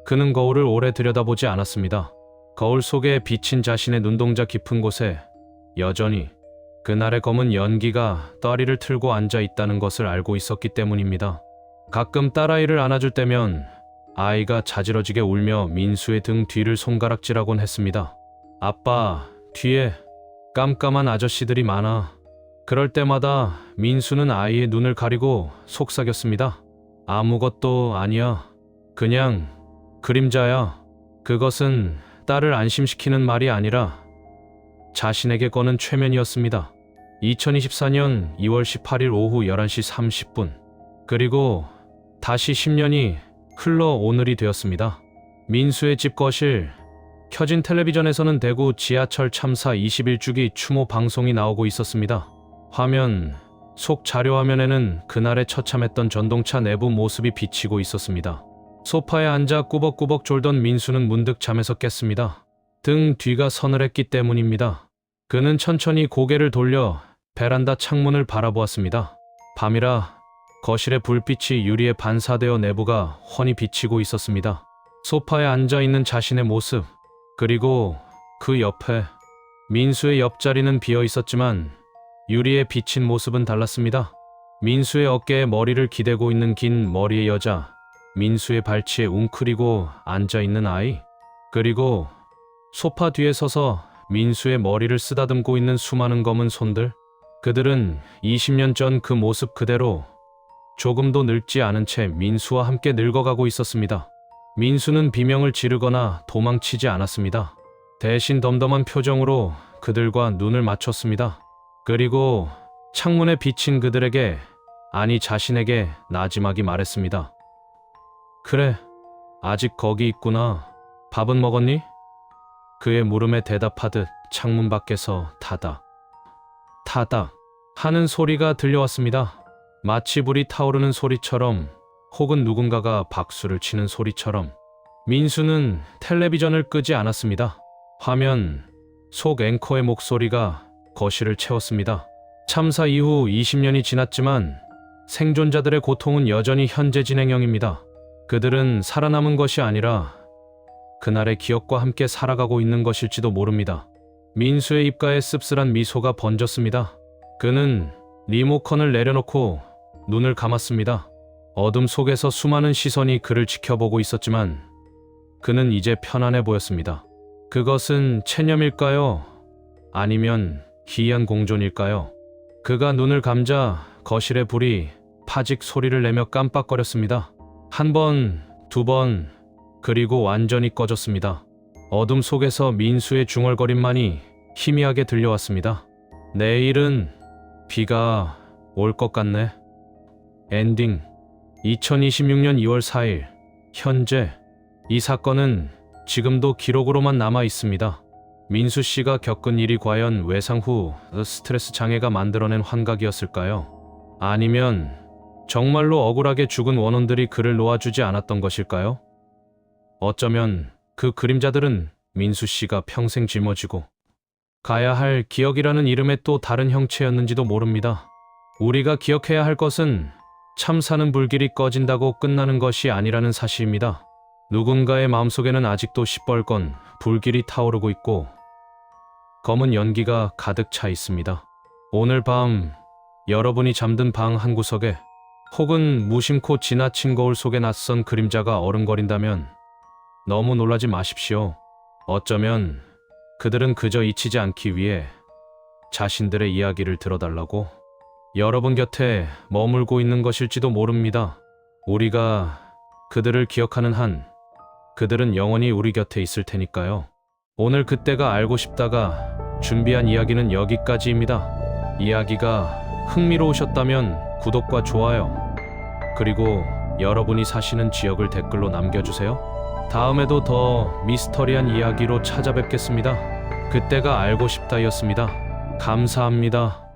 그는 거울을 오래 들여다보지 않았습니다. 거울 속에 비친 자신의 눈동자 깊은 곳에 여전히 그날의 검은 연기가 떠리를 틀고 앉아 있다는 것을 알고 있었기 때문입니다. 가끔 딸아이를 안아줄 때면 아이가 자지러지게 울며 민수의 등 뒤를 손가락질하곤 했습니다. 아빠, 뒤에 깜깜한 아저씨들이 많아. 그럴 때마다 민수는 아이의 눈을 가리고 속삭였습니다. 아무것도 아니야. 그냥 그림자야. 그것은 딸을 안심시키는 말이 아니라 자신에게 거는 최면이었습니다. 2024년 2월 18일 오후 11시 30분. 그리고 다시 10년이 흘러 오늘이 되었습니다. 민수의 집 거실. 켜진 텔레비전에서는 대구 지하철 참사 21주기 추모 방송이 나오고 있었습니다. 화면 속 자료화면에는 그날의 처참했던 전동차 내부 모습이 비치고 있었습니다. 소파에 앉아 꾸벅꾸벅 졸던 민수는 문득 잠에서 깼습니다. 등 뒤가 서늘했기 때문입니다. 그는 천천히 고개를 돌려 베란다 창문을 바라보았습니다. 밤이라 거실의 불빛이 유리에 반사되어 내부가 훤히 비치고 있었습니다. 소파에 앉아있는 자신의 모습, 그리고 그 옆에 민수의 옆자리는 비어 있었지만 유리에 비친 모습은 달랐습니다. 민수의 어깨에 머리를 기대고 있는 긴 머리의 여자, 민수의 발치에 웅크리고 앉아있는 아이, 그리고 소파 뒤에 서서 민수의 머리를 쓰다듬고 있는 수많은 검은 손들. 그들은 20년 전 그 모습 그대로 조금도 늙지 않은 채 민수와 함께 늙어가고 있었습니다. 민수는 비명을 지르거나 도망치지 않았습니다. 대신 덤덤한 표정으로 그들과 눈을 맞췄습니다. 그리고 창문에 비친 그들에게, 아니 자신에게 나지막이 말했습니다. 그래, 아직 거기 있구나. 밥은 먹었니? 그의 물음에 대답하듯 창문 밖에서 타다 하는 소리가 들려왔습니다. 마치 불이 타오르는 소리처럼, 혹은 누군가가 박수를 치는 소리처럼. 민수는 텔레비전을 끄지 않았습니다. 화면 속 앵커의 목소리가 거실을 채웠습니다. 참사 이후 20년이 지났지만 생존자들의 고통은 여전히 현재 진행형입니다. 그들은 살아남은 것이 아니라 그날의 기억과 함께 살아가고 있는 것일지도 모릅니다. 민수의 입가에 씁쓸한 미소가 번졌습니다. 그는 리모컨을 내려놓고 눈을 감았습니다. 어둠 속에서 수많은 시선이 그를 지켜보고 있었지만 그는 이제 편안해 보였습니다. 그것은 체념일까요? 아니면 기이한 공존일까요? 그가 눈을 감자 거실의 불이 파직 소리를 내며 깜빡거렸습니다. 한 번, 두 번, 그리고 완전히 꺼졌습니다. 어둠 속에서 민수의 중얼거림만이 희미하게 들려왔습니다. 내일은 비가 올 것 같네. 엔딩. 2026년 2월 4일. 현재 이 사건은 지금도 기록으로만 남아 있습니다. 민수 씨가 겪은 일이 과연 외상 후 스트레스 장애가 만들어낸 환각이었을까요? 아니면 정말로 억울하게 죽은 원혼들이 그를 놓아주지 않았던 것일까요? 어쩌면 그 그림자들은 민수 씨가 평생 짊어지고 가야 할 기억이라는 이름의 또 다른 형체였는지도 모릅니다. 우리가 기억해야 할 것은 참사는 불길이 꺼진다고 끝나는 것이 아니라는 사실입니다. 누군가의 마음속에는 아직도 시뻘건 불길이 타오르고 있고 검은 연기가 가득 차 있습니다. 오늘 밤 여러분이 잠든 방 한 구석에 혹은 무심코 지나친 거울 속에 낯선 그림자가 어른거린다면 너무 놀라지 마십시오. 어쩌면 그들은 그저 잊히지 않기 위해 자신들의 이야기를 들어달라고 여러분 곁에 머물고 있는 것일지도 모릅니다. 우리가 그들을 기억하는 한 그들은 영원히 우리 곁에 있을 테니까요. 오늘 그때가 알고 싶다가 준비한 이야기는 여기까지입니다. 이야기가 흥미로우셨다면 구독과 좋아요, 그리고 여러분이 사시는 지역을 댓글로 남겨주세요. 다음에도 더 미스터리한 이야기로 찾아뵙겠습니다. 그때가 알고 싶다였습니다. 감사합니다.